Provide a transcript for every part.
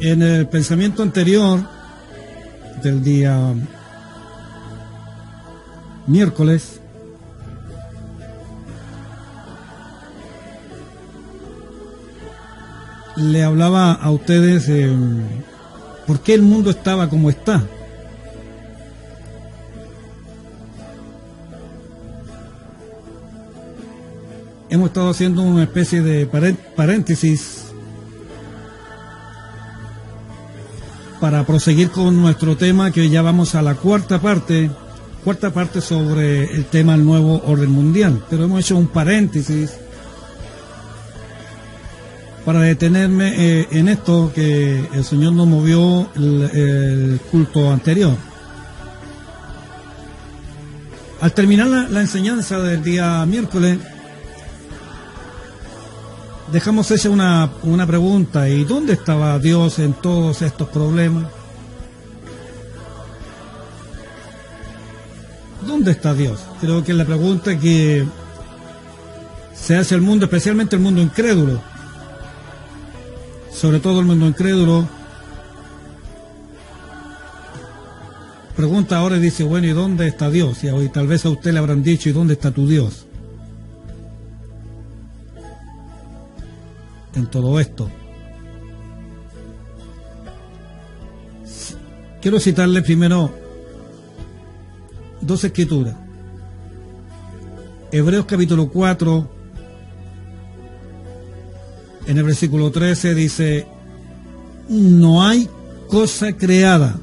En el pensamiento anterior del día miércoles, le hablaba a ustedes por qué el mundo estaba como está. Hemos estado haciendo una especie de paréntesis para proseguir con nuestro tema, que ya vamos a la cuarta parte sobre el tema del nuevo orden mundial. Pero hemos hecho un paréntesis para detenerme en esto que el Señor nos movió el culto anterior. Al terminar la enseñanza del día miércoles, dejamos hecha una pregunta: ¿y dónde estaba Dios en todos estos problemas? ¿Dónde está Dios? Creo que es la pregunta que se hace el mundo, especialmente el mundo incrédulo. Sobre todo el mundo incrédulo pregunta ahora y dice: bueno, ¿y dónde está Dios? Y hoy tal vez a usted le habrán dicho: ¿y dónde está tu Dios en todo esto? Quiero citarle primero dos escrituras. Hebreos capítulo 4, en el versículo 13 dice: no hay cosa creada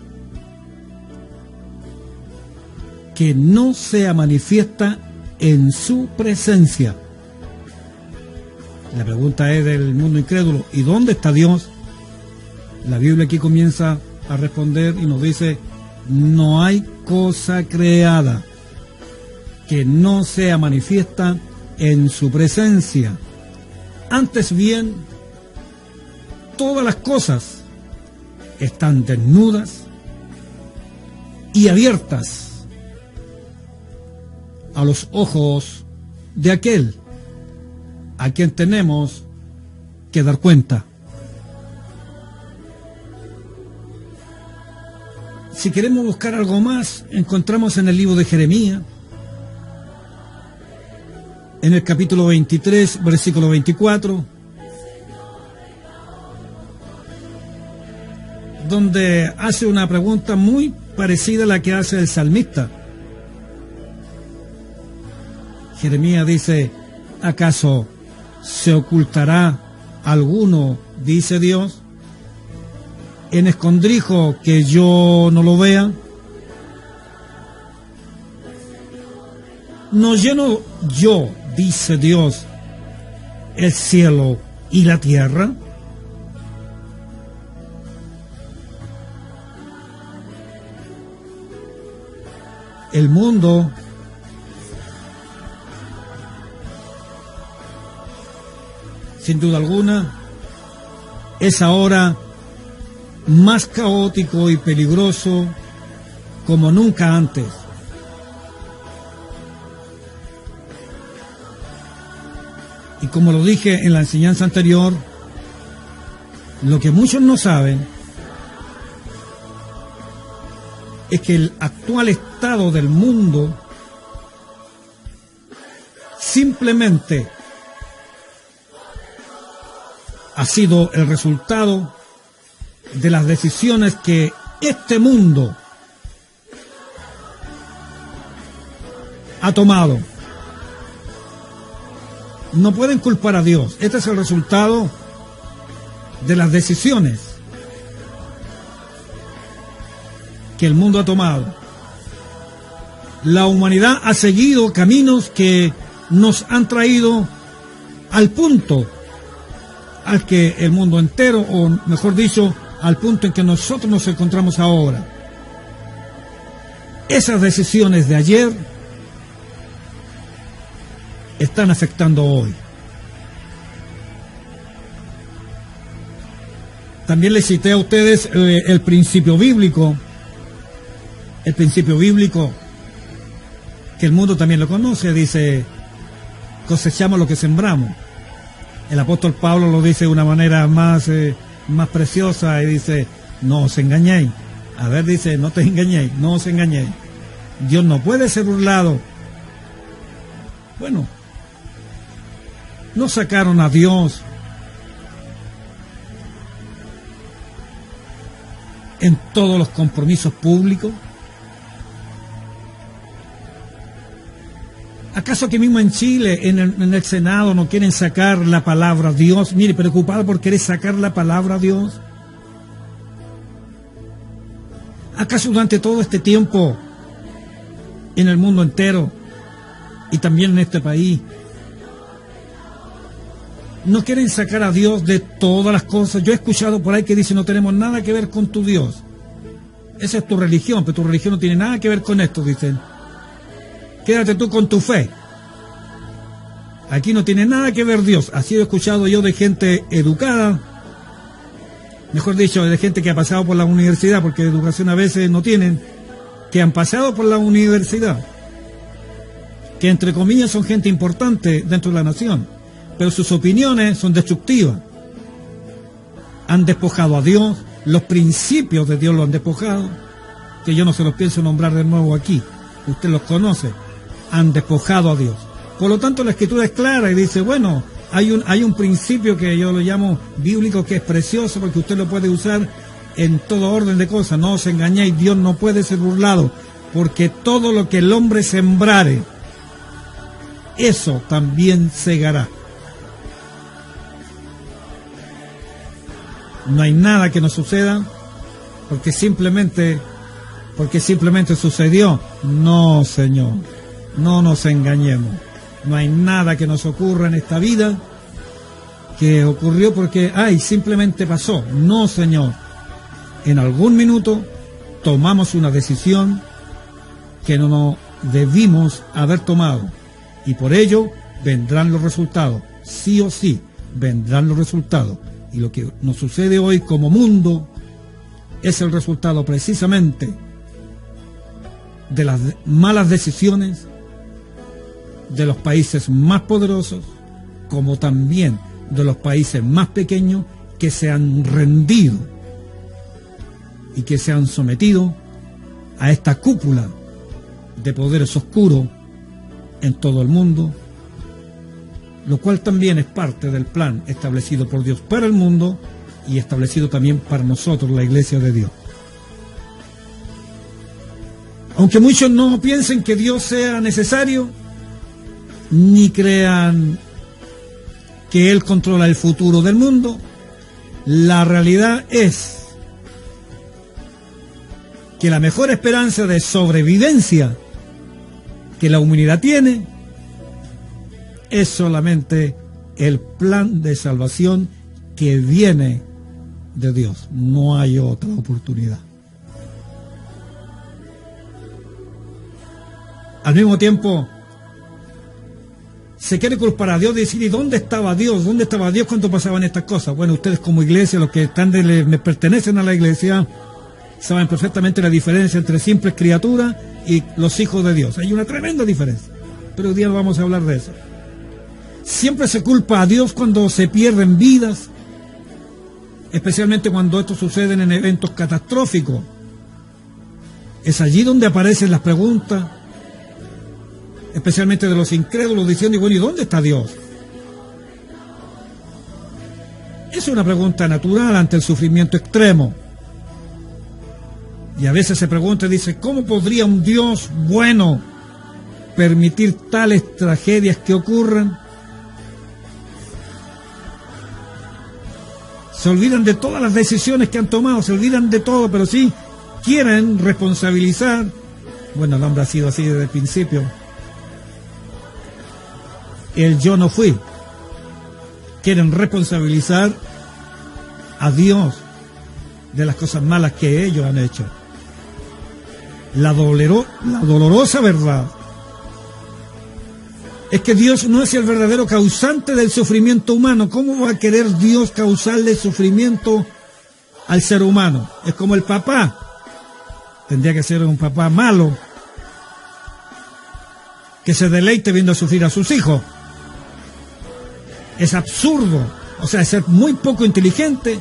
que no sea manifiesta en su presencia. La pregunta es del mundo incrédulo: ¿y dónde está Dios? La Biblia aquí comienza a responder y nos dice: no hay cosa creada que no sea manifiesta en su presencia. Antes bien, todas las cosas están desnudas y abiertas a los ojos de aquel a quien tenemos que dar cuenta. Si queremos buscar algo más, encontramos en el libro de Jeremías, en el capítulo 23, versículo 24, donde hace una pregunta muy parecida a la que hace el salmista. Jeremías dice: ¿acaso se ocultará alguno, dice Dios, en escondrijo que yo no lo vea? ¿No lleno yo, dice Dios, el cielo y la tierra? El mundo sin duda alguna es ahora más caótico y peligroso como nunca antes. Y como lo dije en la enseñanza anterior, lo que muchos no saben es que el actual estado del mundo simplemente ha sido el resultado de las decisiones que este mundo ha tomado. No pueden culpar a Dios. Este es el resultado de las decisiones que el mundo ha tomado. La humanidad ha seguido caminos que nos han traído al punto al que el mundo entero, o mejor dicho, al punto en que nosotros nos encontramos ahora. Esas decisiones de ayer están afectando hoy. También les cité a ustedes el principio bíblico, que el mundo también lo conoce. Dice: cosechamos lo que sembramos. El apóstol Pablo lo dice de una manera más más preciosa y dice, no os engañéis. A ver, dice, no te engañéis, no os engañéis. Dios no puede ser burlado. Bueno, no sacaron a Dios en todos los compromisos públicos. ¿Acaso aquí mismo en Chile, en el Senado, no quieren sacar la palabra a Dios? Mire, preocupado por querer sacar la palabra a Dios. ¿Acaso durante todo este tiempo, en el mundo entero, y también en este país, no quieren sacar a Dios de todas las cosas? Yo he escuchado por ahí que dicen, no tenemos nada que ver con tu Dios. Esa es tu religión, pero tu religión no tiene nada que ver con esto, dicen. Quédate tú con tu fe. Aquí no tiene nada que ver Dios. Así he escuchado yo de gente educada, mejor dicho, de gente que ha pasado por la universidad, porque educación a veces no tienen, que han pasado por la universidad, que entre comillas son gente importante dentro de la nación, pero sus opiniones son destructivas. Han despojado a Dios, los principios de Dios lo han despojado, que yo no se los pienso nombrar de nuevo aquí, usted los conoce. Han despojado a Dios. Por lo tanto, la Escritura es clara y dice, bueno, hay un principio que yo lo llamo bíblico, que es precioso porque usted lo puede usar en todo orden de cosas. No os engañéis, Dios no puede ser burlado, porque todo lo que el hombre sembrare, eso también segará. No hay nada que nos suceda porque simplemente sucedió. No, Señor. No nos engañemos. No hay nada que nos ocurra en esta vida que ocurrió porque, simplemente pasó. No, Señor. En algún minuto tomamos una decisión que no nos debimos haber tomado. Y por ello vendrán los resultados. Sí o sí, vendrán los resultados. Y lo que nos sucede hoy como mundo es el resultado precisamente de las malas decisiones de los países más poderosos, como también de los países más pequeños que se han rendido y que se han sometido a esta cúpula de poderes oscuros en todo el mundo, lo cual también es parte del plan establecido por Dios para el mundo y establecido también para nosotros, la Iglesia de Dios. Aunque muchos no piensen que Dios sea necesario, ni crean que Él controla el futuro del mundo, la realidad es que la mejor esperanza de sobrevivencia que la humanidad tiene es solamente el plan de salvación que viene de Dios. No hay otra oportunidad. Al mismo tiempo, se quiere culpar a Dios, decir, ¿y dónde estaba Dios? ¿Dónde estaba Dios cuando pasaban estas cosas? Bueno, ustedes como iglesia, los que me pertenecen a la iglesia, saben perfectamente la diferencia entre simples criaturas y los hijos de Dios. Hay una tremenda diferencia, pero hoy día no vamos a hablar de eso. Siempre se culpa a Dios cuando se pierden vidas, especialmente cuando esto sucede en eventos catastróficos. Es allí donde aparecen las preguntas, especialmente de los incrédulos, diciendo, bueno, ¿y dónde está Dios? Es una pregunta natural ante el sufrimiento extremo. Y a veces se pregunta y dice, ¿cómo podría un Dios bueno permitir tales tragedias que ocurran? Se olvidan de todas las decisiones que han tomado, se olvidan de todo, pero sí quieren responsabilizar. Bueno, el hombre ha sido así desde el principio. El yo no fui. Quieren responsabilizar a Dios de las cosas malas que ellos han hecho. La dolorosa verdad es que Dios no es el verdadero causante del sufrimiento humano. ¿Cómo va a querer Dios causarle sufrimiento al ser humano? Es como el papá. Tendría que ser un papá malo que se deleite viendo sufrir a sus hijos. Es absurdo. O sea, es ser muy poco inteligente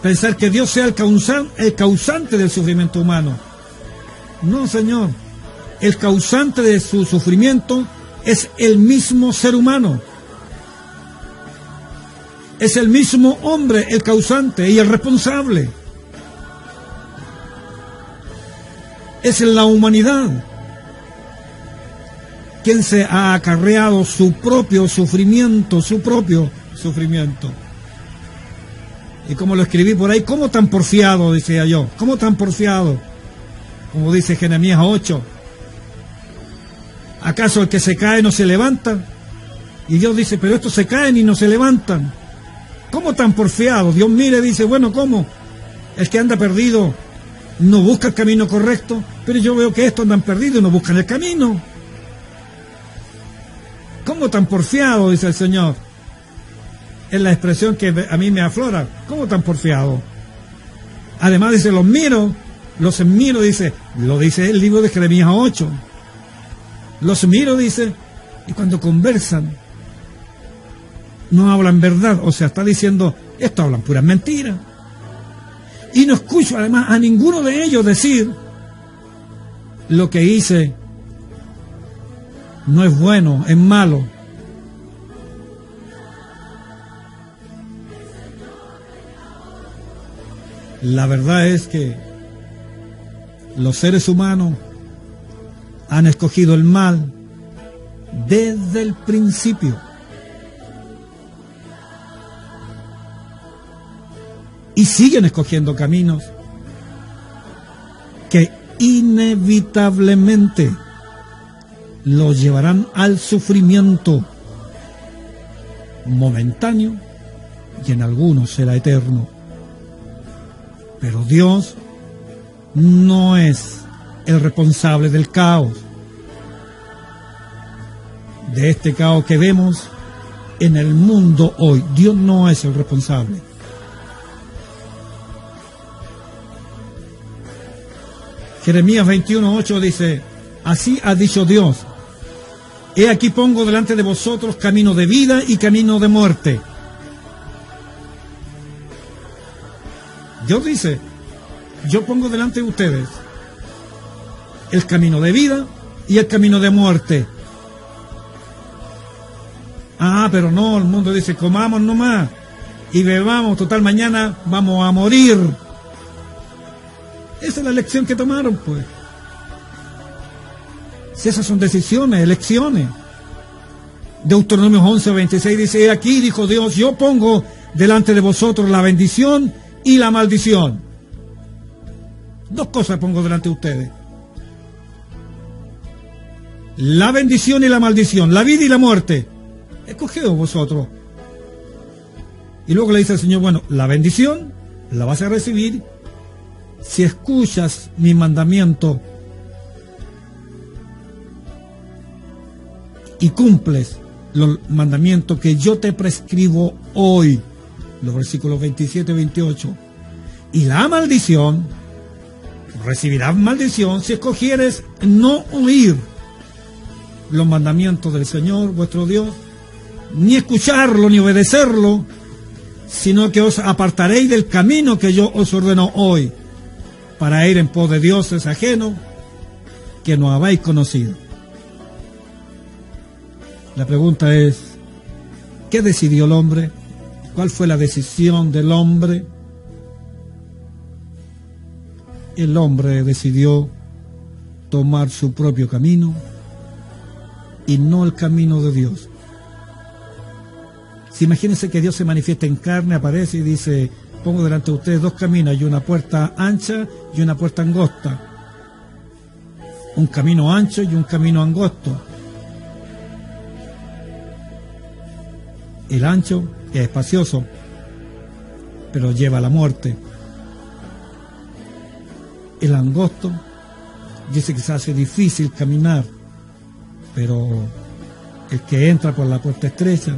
pensar que Dios sea el causante del sufrimiento humano. No, Señor. El causante de su sufrimiento es el mismo ser humano. Es el mismo hombre el causante y el responsable. Es la humanidad quien se ha acarreado su propio sufrimiento. Y como lo escribí por ahí, ¿cómo tan porfiado? Decía yo, ¿cómo tan porfiado? Como dice Jeremías 8. ¿Acaso el que se cae no se levanta? Y Dios dice, pero estos se caen y no se levantan. ¿Cómo tan porfiado? Dios mire, dice, bueno, ¿cómo? El que anda perdido no busca el camino correcto, pero yo veo que estos andan perdidos y no buscan el camino. ¿Cómo tan porfiado? Dice el Señor. Es la expresión que a mí me aflora. ¿Cómo tan porfiado? Además dice, los miro, dice, lo dice el libro de Jeremías 8. Los miro, dice, y cuando conversan, no hablan verdad. O sea, está diciendo, estos hablan puras mentiras. Y no escucho además a ninguno de ellos decir, lo que hice no es bueno, es malo. La verdad es que los seres humanos han escogido el mal desde el principio. Y siguen escogiendo caminos que inevitablemente los llevarán al sufrimiento momentáneo y en algunos será eterno. Pero Dios no es el responsable del caos, de este caos que vemos en el mundo hoy. Dios no es el responsable. Jeremías 21:8 dice, así ha dicho Dios, he aquí pongo delante de vosotros camino de vida y camino de muerte. Dios dice, yo pongo delante de ustedes el camino de vida y el camino de muerte. Ah, pero no, el mundo dice, comamos nomás y bebamos, total mañana vamos a morir. Esa es la elección que tomaron, pues. Si esas son decisiones, elecciones. Deuteronomio 11:26 dice, aquí dijo Dios, yo pongo delante de vosotros la bendición y la maldición. Dos cosas pongo delante de ustedes. La bendición y la maldición, la vida y la muerte. Escogeos vosotros. Y luego le dice el Señor, bueno, la bendición la vas a recibir si escuchas mi mandamiento y cumples los mandamientos que yo te prescribo hoy. Los versículos 27 y 28. Y la maldición, recibirás maldición si escogieres no oír los mandamientos del Señor vuestro Dios, ni escucharlo ni obedecerlo, sino que os apartaréis del camino que yo os ordeno hoy, para ir en pos de dioses ajenos que no habéis conocido. La pregunta es, ¿qué decidió el hombre? ¿Cuál fue la decisión del hombre? El hombre decidió tomar su propio camino y no el camino de Dios. Si imagínense que Dios se manifiesta en carne, aparece y dice, pongo delante de ustedes dos caminos, y una puerta ancha y una puerta angosta. Un camino ancho y un camino angosto. El ancho es espacioso, pero lleva a la muerte. El angosto dice que se hace difícil caminar, pero el que entra por la puerta estrecha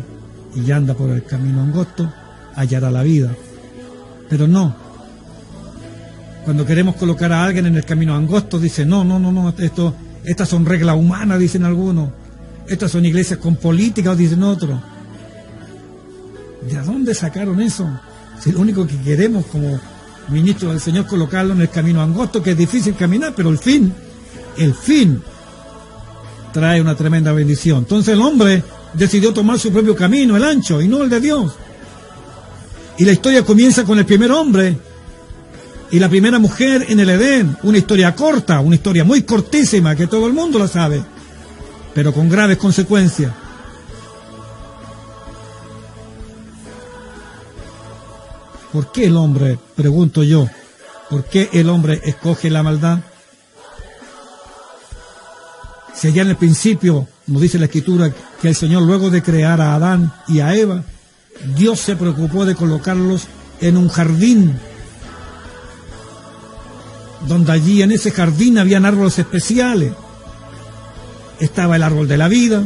y anda por el camino angosto hallará la vida. Pero no. Cuando queremos colocar a alguien en el camino angosto, dice, no, estas son reglas humanas, dicen algunos. Estas son iglesias con políticas, dicen otros. ¿De dónde sacaron eso? Si lo único que queremos como ministro del Señor, colocarlo en el camino angosto, que es difícil caminar, pero el fin trae una tremenda bendición. Entonces el hombre decidió tomar su propio camino, el ancho, y no el de Dios. Y la historia comienza con el primer hombre y la primera mujer en el Edén. Una historia corta, una historia muy cortísima, que todo el mundo la sabe, pero con graves consecuencias. ¿Por qué el hombre, pregunto yo, por qué el hombre escoge la maldad? Si allá en el principio nos dice la Escritura que el Señor, luego de crear a Adán y a Eva, Dios se preocupó de colocarlos en un jardín, donde allí en ese jardín habían árboles especiales. Estaba el árbol de la vida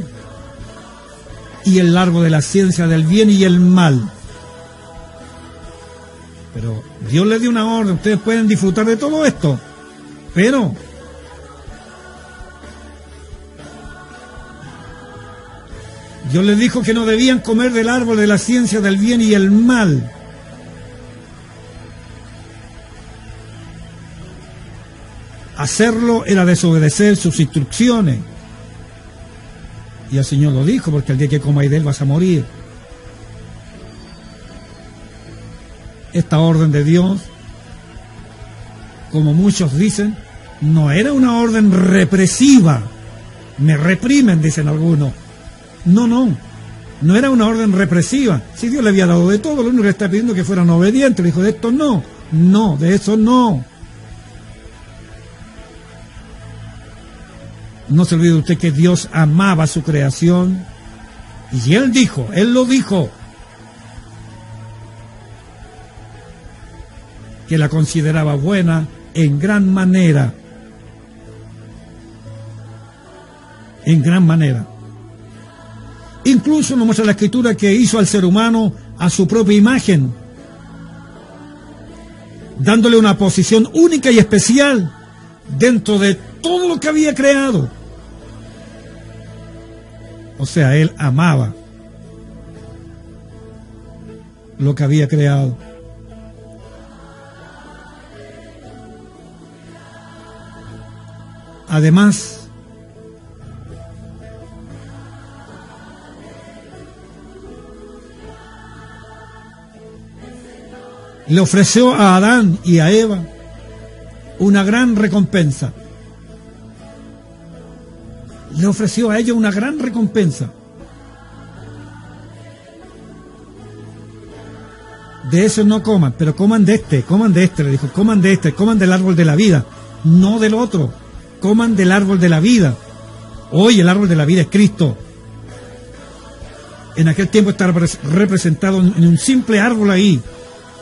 y el árbol de la ciencia del bien y el mal. Pero Dios les dio una orden, ustedes pueden disfrutar de todo esto, pero Dios les dijo que no debían comer del árbol de la ciencia del bien y el mal. Hacerlo era desobedecer sus instrucciones. Y el Señor lo dijo, porque el día que comáis de él vas a morir. Esta orden de Dios, como muchos dicen, no era una orden represiva. Me reprimen, dicen algunos. No era una orden represiva. Si Dios le había dado de todo, lo único que le está pidiendo es que fueran obedientes. Le dijo, de esto no, de eso no. No se olvide usted que Dios amaba su creación. Y Él lo dijo, que la consideraba buena en gran manera. En gran manera. Incluso nos muestra la Escritura que hizo al ser humano a su propia imagen, dándole una posición única y especial dentro de todo lo que había creado. O sea, Él amaba lo que había creado. Además, le ofreció a Adán y a Eva una gran recompensa. Le ofreció a ellos una gran recompensa. De eso no coman, pero coman de este, le dijo, coman de este, coman del árbol de la vida, no del otro, coman del árbol de la vida. Hoy el árbol de la vida es Cristo. En aquel tiempo estaba representado en un simple árbol ahí.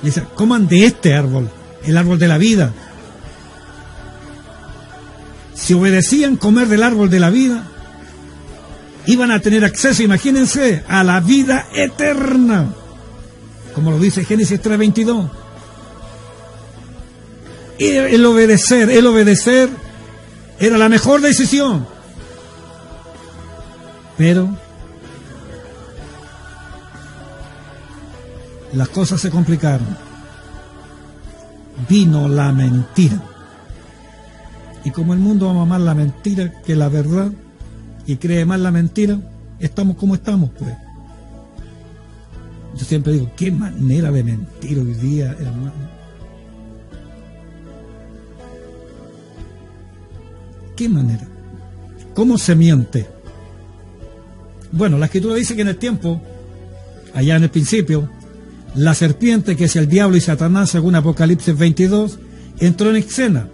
Dice, coman de este árbol, el árbol de la vida. Si obedecían comer del árbol de la vida, iban a tener acceso, imagínense, a la vida eterna, como lo dice Génesis 3:22. Y el obedecer era la mejor decisión. Pero las cosas se complicaron. Vino la mentira. Y como el mundo ama más la mentira que la verdad, y cree más la mentira, estamos como estamos, pues. Yo siempre digo, qué manera de mentir hoy día, hermano. ¿Qué manera? ¿Cómo se miente? Bueno, la Escritura dice que en el tiempo, allá en el principio, la serpiente, que es el diablo y Satanás, según Apocalipsis 22, entró en escena.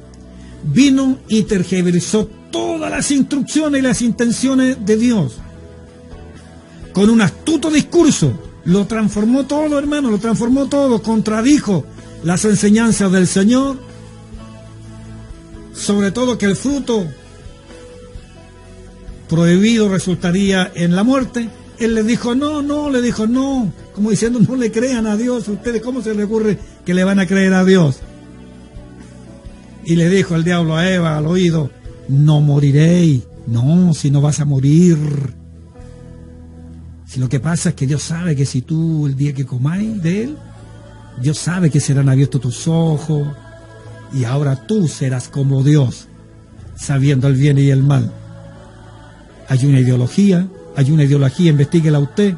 Vino y tergiversó todas las instrucciones y las intenciones de Dios. Con un astuto discurso, lo transformó todo, hermano, lo transformó todo, contradijo las enseñanzas del Señor, sobre todo que el fruto prohibido resultaría en la muerte. Él le dijo no, como diciendo, no le crean a Dios. ¿Ustedes cómo se les ocurre que le van a creer a Dios? Y le dijo el diablo a Eva al oído, no moriréis. No, si no vas a morir. Si lo que pasa es que Dios sabe que si tú el día que comáis de él, Dios sabe que serán abiertos tus ojos y ahora tú serás como Dios, sabiendo el bien y el mal. Hay una ideología, investíguela usted,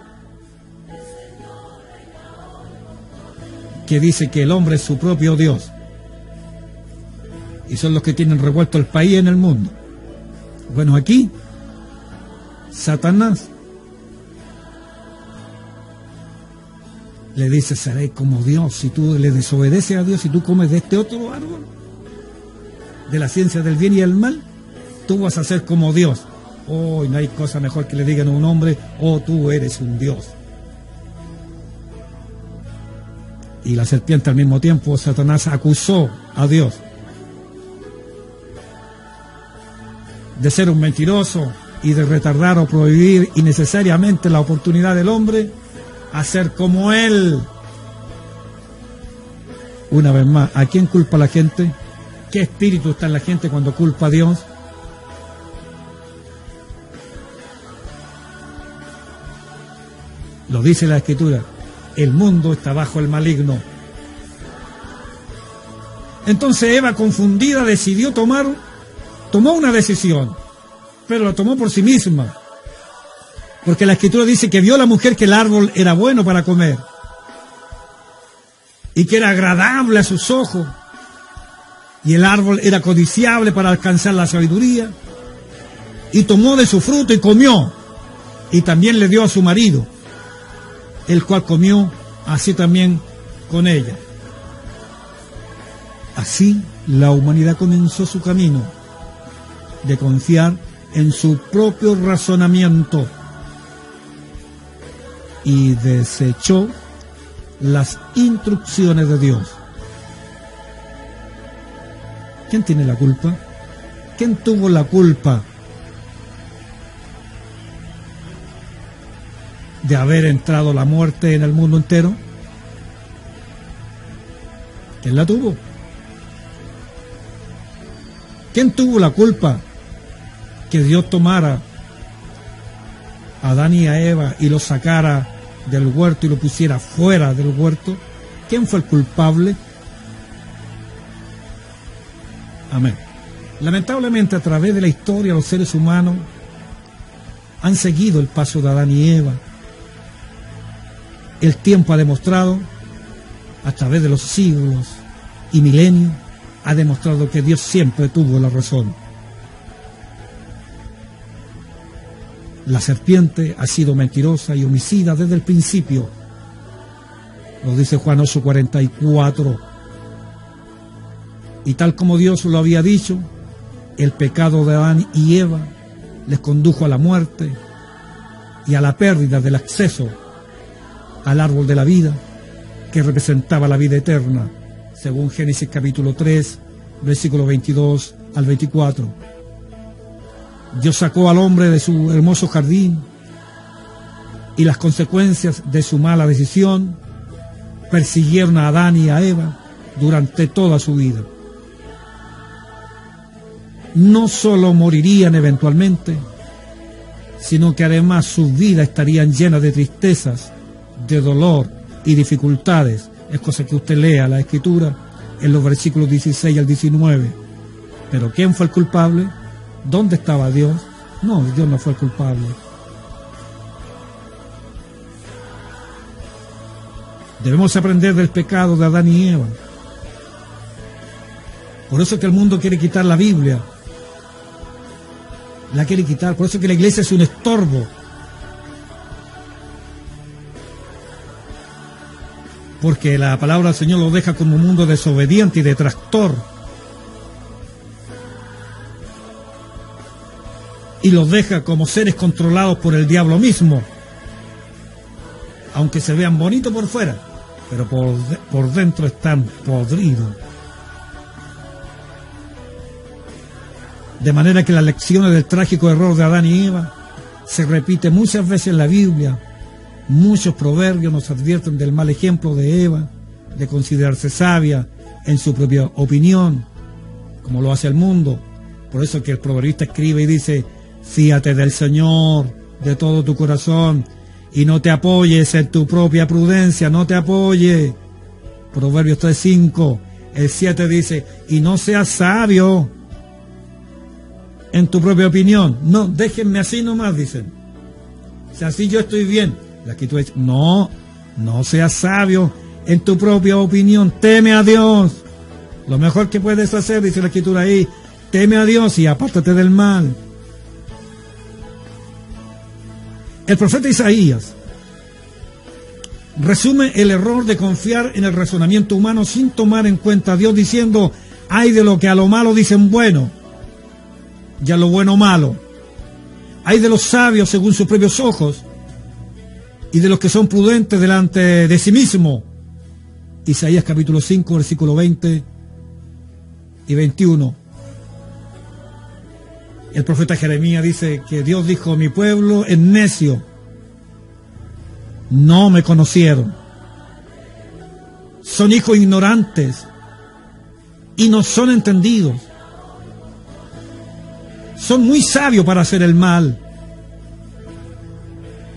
que dice que el hombre es su propio Dios. Y son los que tienen revuelto el país en el mundo. Bueno, aquí, Satanás le dice, seré como Dios. Si tú le desobedeces a Dios y tú comes de este otro árbol, de la ciencia del bien y el mal, tú vas a ser como Dios. Oh, y no hay cosa mejor que le digan a un hombre, oh, tú eres un Dios. Y la serpiente al mismo tiempo, Satanás acusó a Dios de ser un mentiroso y de retardar o prohibir innecesariamente la oportunidad del hombre a ser como él. Una vez más, ¿a quién culpa la gente? ¿Qué espíritu está en la gente cuando culpa a Dios? Lo dice la Escritura, el mundo está bajo el maligno. Entonces Eva, confundida, decidió tomó una decisión, pero la tomó por sí misma, porque la Escritura dice que vio la mujer que el árbol era bueno para comer y que era agradable a sus ojos, y el árbol era codiciable para alcanzar la sabiduría, y tomó de su fruto y comió, y también le dio a su marido, el cual comió así también con ella. Así la humanidad comenzó su camino de confiar en su propio razonamiento y desechó las instrucciones de Dios. ¿Quién tiene la culpa? ¿Quién tuvo la culpa de haber entrado la muerte en el mundo entero? ¿Quién la tuvo? ¿Quién tuvo la culpa que Dios tomara a Adán y a Eva y los sacara del huerto y lo pusiera fuera del huerto? ¿Quién fue el culpable? Amén. Lamentablemente, a través de la historia, los seres humanos han seguido el paso de Adán y Eva. El tiempo ha demostrado, a través de los siglos y milenios, ha demostrado que Dios siempre tuvo la razón. La serpiente ha sido mentirosa y homicida desde el principio. Lo dice Juan 8:44. Y tal como Dios lo había dicho, el pecado de Adán y Eva les condujo a la muerte y a la pérdida del acceso al árbol de la vida, que representaba la vida eterna, según Génesis capítulo 3, versículo 22 al 24. Dios sacó al hombre de su hermoso jardín y las consecuencias de su mala decisión persiguieron a Adán y a Eva durante toda su vida. No solo morirían eventualmente, sino que además sus vidas estarían llenas de tristezas, de dolor y dificultades. Es cosa que usted lea la Escritura en los versículos 16 al 19. ¿Pero quién fue el culpable? ¿Dónde estaba Dios? No, Dios no fue el culpable. Debemos aprender del pecado de Adán y Eva. Por eso es que el mundo quiere quitar la Biblia. La quiere quitar. Por eso es que la iglesia es un estorbo. Porque la palabra del Señor lo deja como un mundo desobediente y detractor. Y los deja como seres controlados por el diablo mismo. Aunque se vean bonitos por fuera, pero por dentro están podridos. De manera que las lecciones del trágico error de Adán y Eva se repiten muchas veces en la Biblia. Muchos proverbios nos advierten del mal ejemplo de Eva, de considerarse sabia en su propia opinión, como lo hace el mundo. Por eso que el proverbista escribe y dice: fíate del Señor de todo tu corazón y no te apoyes en tu propia prudencia, no te apoyes, Proverbios 3:5. El 7 dice, y no seas sabio en tu propia opinión. No, déjenme así nomás, dicen. Si así yo estoy bien. La Escritura dice, no seas sabio en tu propia opinión. Teme a Dios. Lo mejor que puedes hacer, dice la Escritura ahí, teme a Dios y apártate del mal. El profeta Isaías resume el error de confiar en el razonamiento humano sin tomar en cuenta a Dios, diciendo, hay de lo que a lo malo dicen bueno y a lo bueno malo. Hay de los sabios según sus propios ojos y de los que son prudentes delante de sí mismo. Isaías capítulo 5, versículo 20 y 21. El profeta Jeremías dice que Dios dijo, mi pueblo es necio, no me conocieron. Son hijos ignorantes y no son entendidos. Son muy sabios para hacer el mal,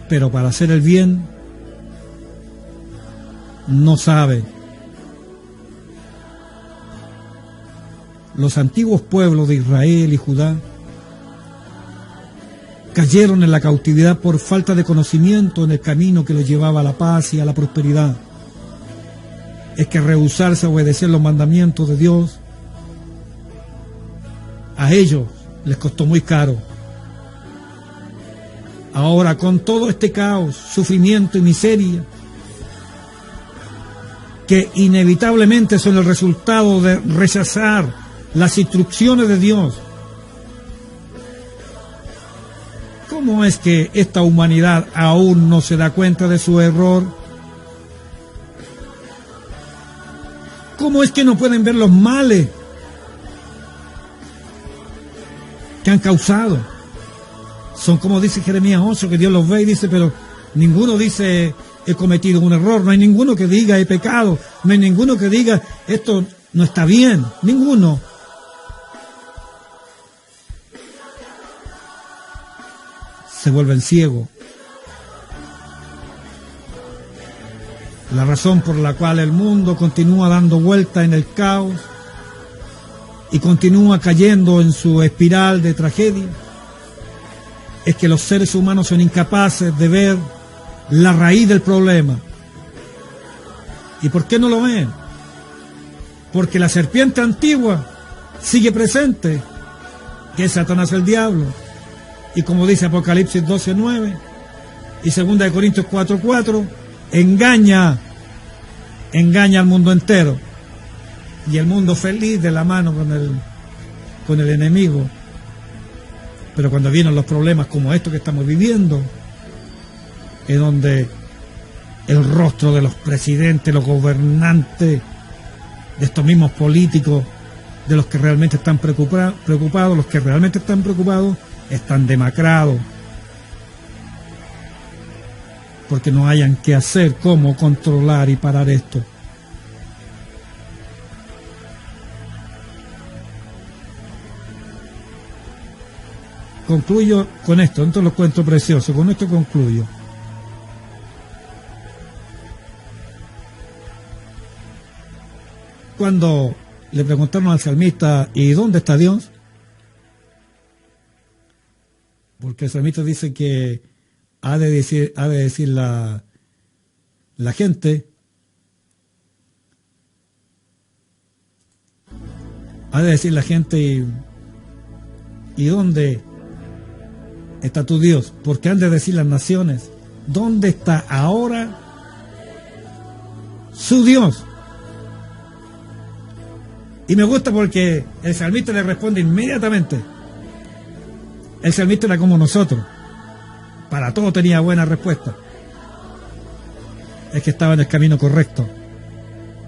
pero para hacer el bien no saben. Los antiguos pueblos de Israel y Judá cayeron en la cautividad por falta de conocimiento en el camino que los llevaba a la paz y a la prosperidad. Es que rehusarse a obedecer los mandamientos de Dios, a ellos les costó muy caro. Ahora, con todo este caos, sufrimiento y miseria, que inevitablemente son el resultado de rechazar las instrucciones de Dios, ¿cómo es que esta humanidad aún no se da cuenta de su error? ¿Cómo es que no pueden ver los males que han causado? Son como dice Jeremías 8, que Dios los ve y dice, pero ninguno dice, he cometido un error. No hay ninguno que diga, he pecado. No hay ninguno que diga, esto no está bien. Ninguno. Se vuelven ciegos. La razón por la cual el mundo continúa dando vuelta en el caos y continúa cayendo en su espiral de tragedia es que los seres humanos son incapaces de ver la raíz del problema. ¿Y por qué no lo ven? Porque la serpiente antigua sigue presente, que es Satanás el diablo. Y como dice Apocalipsis 12:9 y 2 Corintios 4:4, engaña al mundo entero. Y el mundo feliz de la mano con el enemigo. Pero cuando vienen los problemas como estos que estamos viviendo, es donde el rostro de los presidentes, los gobernantes, de estos mismos políticos, de los que realmente están preocupados, los que realmente están preocupados, están demacrados. Porque no hayan qué hacer, cómo controlar y parar esto. Concluyo con esto, entonces lo cuento precioso, con esto concluyo. Cuando le preguntaron al salmista, ¿y dónde está Dios? Porque el salmista dice que ha de decir la gente, ¿y dónde está tu Dios? Porque han de decir las naciones, ¿dónde está ahora su Dios? Y me gusta porque el salmista le responde inmediatamente. El salmista era como nosotros, para todo tenía buena respuesta. Es que estaba en el camino correcto.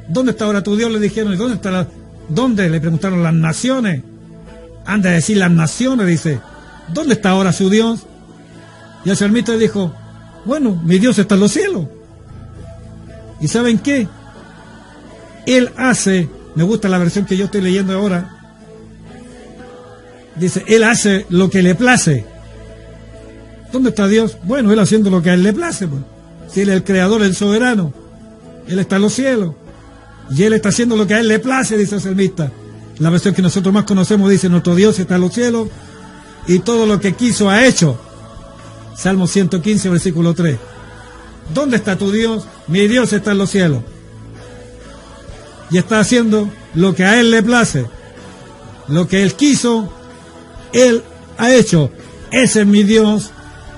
¿Dónde está ahora tu Dios? Le dijeron. ¿Y dónde está ¿Dónde? Le preguntaron las naciones. Han de decir las naciones, dice. ¿Dónde está ahora su Dios? Y el salmista dijo, bueno, mi Dios está en los cielos. ¿Y saben qué? Él hace, me gusta la versión que yo estoy leyendo ahora, dice, Él hace lo que le place. ¿Dónde está Dios? Bueno, Él haciendo lo que a Él le place, pues. Si Él es el creador, el soberano, Él está en los cielos. y Él está haciendo lo que a Él le place, dice el salmista. La versión que nosotros más conocemos dice, nuestro Dios está en los cielos y todo lo que quiso ha hecho. Salmo 115, versículo 3. ¿Dónde está tu Dios? Mi Dios está en los cielos y está haciendo lo que a Él le place. Lo que Él quiso, Él ha hecho. Ese es mi Dios.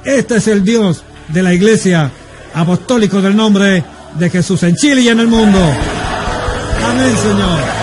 Este es el Dios de la Iglesia Apostólica del nombre de Jesús en Chile y en el mundo. Amén, Señor.